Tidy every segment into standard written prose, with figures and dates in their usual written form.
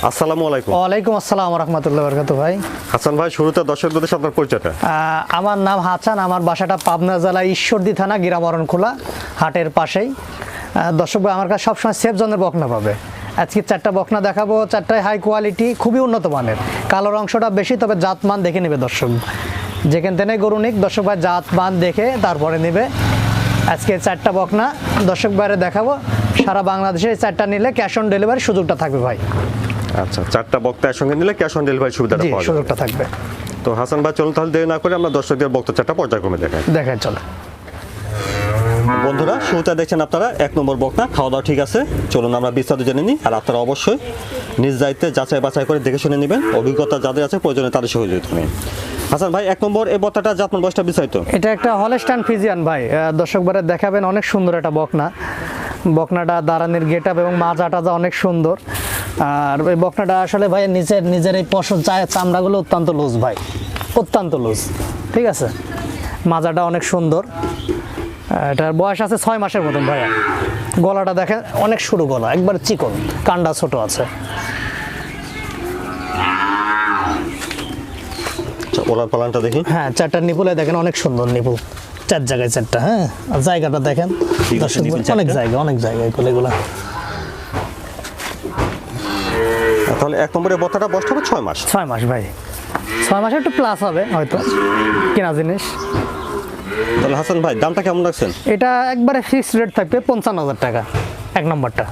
আসসালামু আলাইকুম। ওয়ালাইকুম আসসালাম ওয়া রাহমাতুল্লাহি ওয়া বারাকাতুহু ভাই। হাসান ভাই, শুরুতে দর্শকদের সাথে আপনার পরিচয়টা। আমার নাম হাসান, আমার বাসাটা পাবনা জেলা ঈশ্বরদী থানা গিরামরণখোলা হাটের পাশেই। দর্শক ভাই, আমার কাছে সবসময় সেফ জনের বকনা পাবে। আজকে 4টা বকনা দেখাবো, 4টাই হাই কোয়ালিটি, খুবই উন্নত মানের। কালোর অংশটা বেশি, তবে জাতমান দেখে নেবে দর্শক। যেখান থেকে গরু নিক দর্শক ভাই জাতমান দেখে তারপরে নেবে। আজকে 4টা বকনা দর্শক ভাইরে দেখাবো। সারা বাংলাদেশে 4টা নিলে ক্যাশ অন ডেলিভারি সুযোগটা থাকবে ভাই। আচ্ছা, 4টা বক্তা একসঙ্গে নিলে ক্যাশ অন ডেলিভারি সুবিধাটা পাওয়া যাবে, সুযোগটা থাকবে। তো হাসান ভাই চলুন তাহলে দেরি না করে আমরা দর্শকদের বক্তা 4টা পর্যায়ক্রমে দেখাই। চলো বন্ধুরা, শুরুতে দেখছেন আপনারা 1 নম্বর বকনা। খাওয়া দাওয়া ঠিক আছে, চলুন আমরা বিস্তারিত জেনে নিই। আর আপনারা অবশ্যই নিজ দায়িত্বে যাচাই বাছাই করে দেখে শুনে নেবেন। অভিজ্ঞতা যাদের আছে প্রয়োজনে তাদের সহযোগিতা নিন। হাসান ভাই, 1 নম্বর এই বকনাটা জাতমান বয়সটা বিস্তারিত। এটা একটা হলস্টাইন ফ্রিজিয়ান ভাই। দর্শক ভাইরা দেখাবেন, অনেক সুন্দর একটা বকনা। বকনাটা দাঁড়ানোর গেটআপ এবং মাজা টাজা অনেক সুন্দর। আর ওই বকনাটা আসলে ভাই নিজের এই পশম চামড়াগুলো অত্যন্ত লুজ ভাই, অত্যন্ত লুজ। ঠিক আছে, মাজাটা অনেক সুন্দর। এটার বয়স আছে 6 মাসের মতন ভাইয়া। গলাটা দেখেন অনেক সরু গলা, একবার চিকন, কান্ডা ছোট আছে। ওলার পালানটা দেখি। হ্যাঁ, 4টা নিপুলে দেখেন অনেক সুন্দর নিপুল, 4 জায়গায় 4টা। হ্যাঁ, আর জায়গাটা দেখেন অনেক জায়গা এগুলা। তাহলে 1 নম্বরের বকনাটা বয়স হবে 6 মাস। 6 মাস ভাই, 6 মাসে একটু প্লাস হবে হয়তো, কেনা জিনিস। তাহলে হাসান ভাই, দামটা কেমন রাখছেন? এটা একবারে ফিক্সড রেট থাকবে 55,000 টাকা 1 নম্বরটা।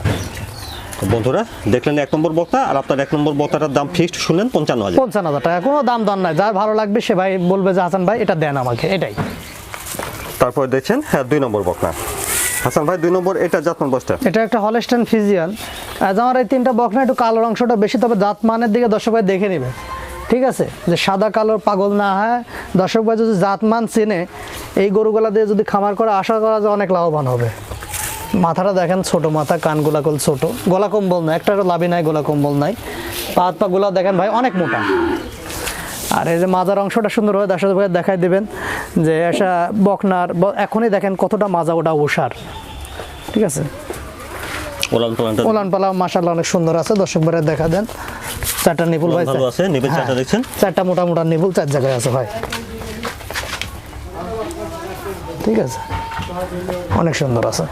বন্ধুরা দেখলেন 1 নম্বর বক্তা, আর আপনার 1 নম্বর বক্তাটার দাম ফিক্সড শুনলেন 55,000 টাকা। কোনো দাম দর নাই, যার ভালো লাগবে সে ভাই বলবে যে হাসান ভাই এটা দেন আমাকে, এটাই। তারপর দেখছেন 2 নম্বর বকনা। হাসান ভাই, 2 নম্বর এটা জাতমান বয়সটা। এটা একটা হলস্টাইন ফ্রিজিয়ান। আমার এই 3টা বকনা একটু কালোর অংশটা বেশি, তবে জাত মানের দিকে দর্শক ভাই দেখে নেবে। ঠিক আছে, যে সাদা কালোর পাগল না হয়। দর্শক ভাই যদি জাতমান চেনে, এই গরুগুলা দিয়ে যদি খামার করে আশা করা যায় অনেক লাভবান হবে। মাথাটা দেখেন ছোট মাথা, কানগুলা ছোট, গলা কম্বল নাই, একটা লাভি নাই, গলা কম্বল নাই। পা গুলা দেখেন ভাই অনেক মোটা। আর এই যে মাজার অংশটা সুন্দর হয়ে দর্শক ভাই দেখাই দেবেন যে এসা বকনার এখনই দেখেন কতটা মাজা ওটা ওষার। ঠিক আছে, ওলান পালা মাশাআল্লাহ অনেক সুন্দর আছে। দর্শক ভাই দেখা দেন 4টা নিপুল ভাই ভালো আছে, নিপুল 4টা দেখছেন, 4টা মোটা মোটা নিপুল 4 জায়গায় আছে ভাই। ঠিক আছে, অনেক সুন্দর আছে।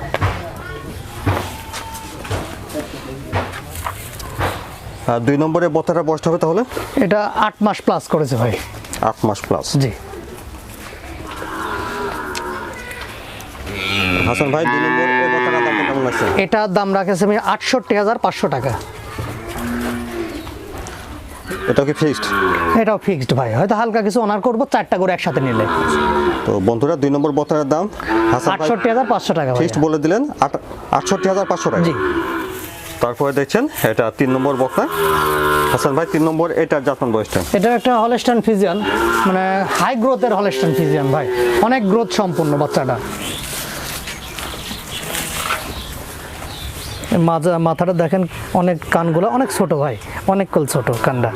আর 2 নম্বরের বকনাটার বয়সটা হবে তাহলে? এটা 8 মাস প্লাস করেছে ভাই। 8 মাস প্লাস, জি। হাসান ভাই, 2 নম্বর এই বকনাটার দামটা কেমন লাগছে? এটার দাম রাখেছে আমি 68,500 টাকা। এটা কি ফিক্সড? এটাও ফিক্সড ভাই, হয়তো হালকা কিছু অনার করবো 4টা করে একসাথে নিলে। তো বন্ধুরা, 2 নম্বর বকনাটার দাম হাসান ভাই 68,500 টাকা ফিক্সড বলে দিলেন, 68,500 টাকা। জি। তারপরে দেখছেন এটা 3 নম্বর বকনা। হাসান ভাই, 3 নম্বর এটার জাতমান বয়সটা। এটা একটা হলস্টাইন ফ্রিজিয়ান, মানে হাই গ্রোথের হলস্টাইন ফ্রিজিয়ান ভাই, অনেক গ্রোথ সম্পন্ন বাচ্চাটা। মাথাটা দেখেন অনেক, কানগুলো অনেক ছোট ভাই, অনেক ছোট কানটা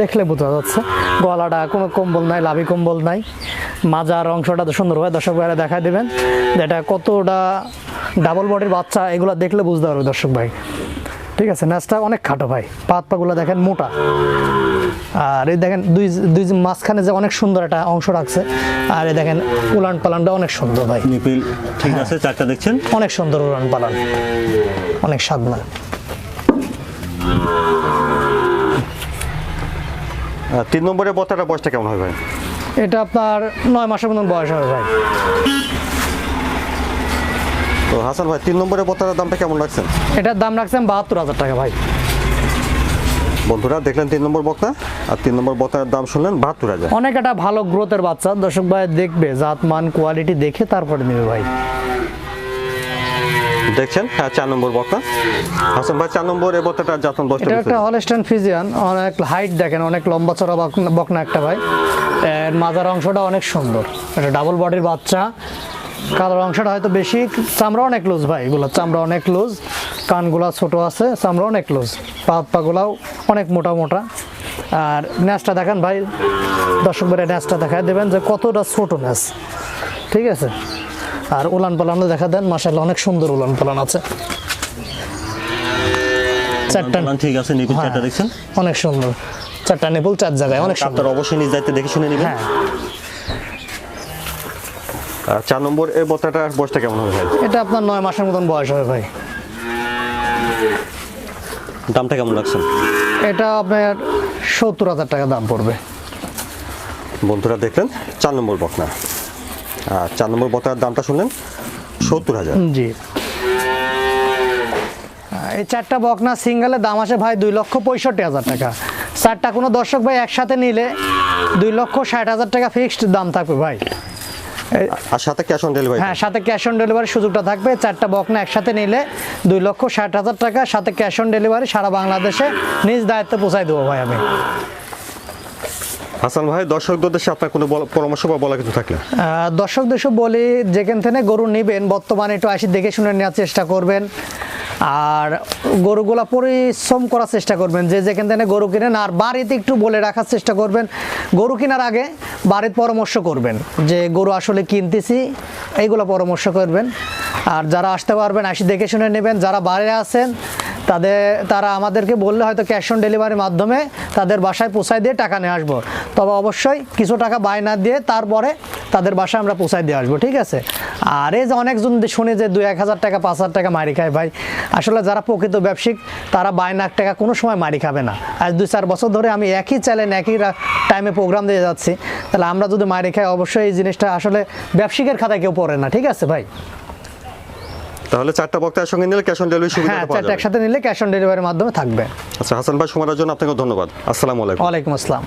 দেখলে বোঝা যাচ্ছে। গলাটা কোনো কম্বল নাই, লাভি কম্বল নাই। মাজার অংশটা তো সুন্দর হয়, দর্শক ভাইরা দেখাই দেবেন যে এটা কতটা ডাবল বডির বাচ্চা, এগুলো দেখলে বুঝতে পারবে দর্শক ভাই। ঠিক আছে, ন্যাসটা অনেক খাটো ভাই, পাগুলো দেখেন মোটা। আর এই দেখেন দুই মাঝখানে যে অনেক সুন্দর একটা অংশ রাখছে। আর এই দেখেন উলান পালানটা অনেক সুন্দর ভাই, নিপিল ঠিক আছে, 4টা দেখছেন অনেক সুন্দর উলান পালান, অনেক সাধনা। 3 নম্বরের বকনাটার বয়সটা কেমন হবে ভাই? এটা আপনার 9 মাসের মতন বয়স হবে ভাই। তো হাসান ভাই, 3 নম্বরের বকনাটার দামটা কেমন রাখছেন? এটার দাম রাখছেন 72,000 টাকা ভাই। বন্ধুরা দেখলেন 3 নম্বর বকনা, আর 3 নম্বর বকনার দাম শুনলেন 72,000। অনেক একটা ভালো গ্রোথের বাচ্চা, দর্শক ভাই দেখবে জাত মান কোয়ালিটি দেখে তারপরে নেবে ভাই। দেখছেন 4 নম্বর বকনা। হাসান ভাই, 4 নম্বর এই বকনাটার জাতমান বয়সটা। এটা একটা হলস্টাইন ফ্রিজিয়ান, অনেক হাইট দেখেন, অনেক লম্বা চড়া বকনা একটা ভাই। এর মাজার অংশটা অনেক সুন্দর, এটা ডাবল বডির বাচ্চা। কালোর অংশটা হয়তো বেশি, চামড়া অনেক লুজ ভাই, এগুলো চামড়া অনেক লুজ, কানগুলা ছোট আছে, চামড়া অনেক লুজ, পাগুলাও অনেক মোটা মোটা। আর ন্যাসটা দেখেন ভাই, দর্শক ভাই ন্যাসটা দেখায় দেবেন যে কতটা ছোট ন্যাস। ঠিক আছে, আর উলান পালানও দেখা দেন, মাশাআল্লাহ অনেক সুন্দর উলান পালান আছে। চারটা ঠিক আছে, নিপুল হ্যাঁ, চারটা দেখছেন অনেক সুন্দর, চারটা নিপুল 4 জায়গায় অনেক সুন্দর। আপনারা অবশ্যই নিজ দায়িত্বে দেখে শুনে নেবেন। হ্যাঁ 4 নম্বর এই বত্তাটার বয়সটা কেমন হবে ভাই? এটা আপনার 9 মাসের মতন বয়স হবে ভাই। দামটা কেমন রাখছেন? এটা আপনার 70,000 টাকা দাম পড়বে। বন্ধুরা দেখলেন 4 নম্বর বকনা, আর 4 নম্বর বকনার দামটা শুনলেন 70,000। জি, এই 4টা বকনা সিঙ্গেলের দাম আসে ভাই 2,65,000 টাকা। 4টা কোনো দর্শক ভাই একসাথে নিলে 2,60,000 টাকা ফিক্সড দাম থাকবে ভাই। আর সাথে ক্যাশ অন ডেলিভারি? হ্যাঁ, সাথে ক্যাশ অন ডেলিভারির সুযোগটা থাকবে। 4টা বকনা একসাথে নিলে 2,60,000 টাকা, সাথে ক্যাশ অন ডেলিভারি, সারা বাংলাদেশে নিজ দায়িত্বে পৌঁছাই দেবো ভাই আমি। হাসান ভাই, দর্শকদের উদ্দেশ্যে আপনার কোনো পরামর্শ বা বলা কিছু থাকলে? দর্শকদের সব বলি, যেখান থেকে গরু নেবেন বর্তমানে একটু আসি দেখে শুনে নেওয়ার চেষ্টা করবেন, আর গরুগুলা পরিশ্রম করার চেষ্টা করবেন। যে যেখান থেকে গরু কিনেন, আর বাড়িতে একটু বলে রাখার চেষ্টা করবেন। গরু কেনার আগে বাড়ির পরামর্শ করবেন যে গরু আসলে কিনতেছি, এইগুলো পরামর্শ করবেন। আর যারা আসতে পারবেন আসি দেখে শুনে নেবেন। যারা বাইরে আছেন তারা আমাদেরকে বললে হয়তো ক্যাশ অন ডেলিভারির মাধ্যমে তাদের বাসায় পৌঁছায় দিয়ে টাকা নিয়ে আসবো। তবে অবশ্যই কিছু টাকা বায়না দিয়ে তারপরে তাদের বাসায় আমরা পৌঁছায় দিয়ে আসবো, ঠিক আছে? আর এই যে অনেকজন শুনে যে 2-1,000 টাকা 5,000 টাকা মারি খায় ভাই, আসলে যারা প্রকৃত ব্যবসায়িক তারা 2,00,000 টাকা কোনো সময় মারি খাবে না। আজ 2-4 বছর ধরে আমি একই চ্যানেল একই টাইমে প্রোগ্রাম দিয়ে যাচ্ছি, তাহলে আমরা যদি মারি খাই অবশ্যই এই জিনিসটা আসলে ব্যবসায়িকের খাতায় কেউ পড়ে না, ঠিক আছে ভাই? তাহলে 4টা বক্তার সঙ্গে নিলে ক্যাশ অন ডেলিভারি সুবিধা হ্যাঁ, পাওয়া 4টা যাবে। একসাথে নিলে ক্যাশ অন ডেলিভারির মাধ্যমে থাকবে। আচ্ছা হাসান ভাই, সময়ের জন্য আপনাকে ধন্যবাদ। আসসালামু আলাইকুম। ওয়ালাইকুম আসসালাম।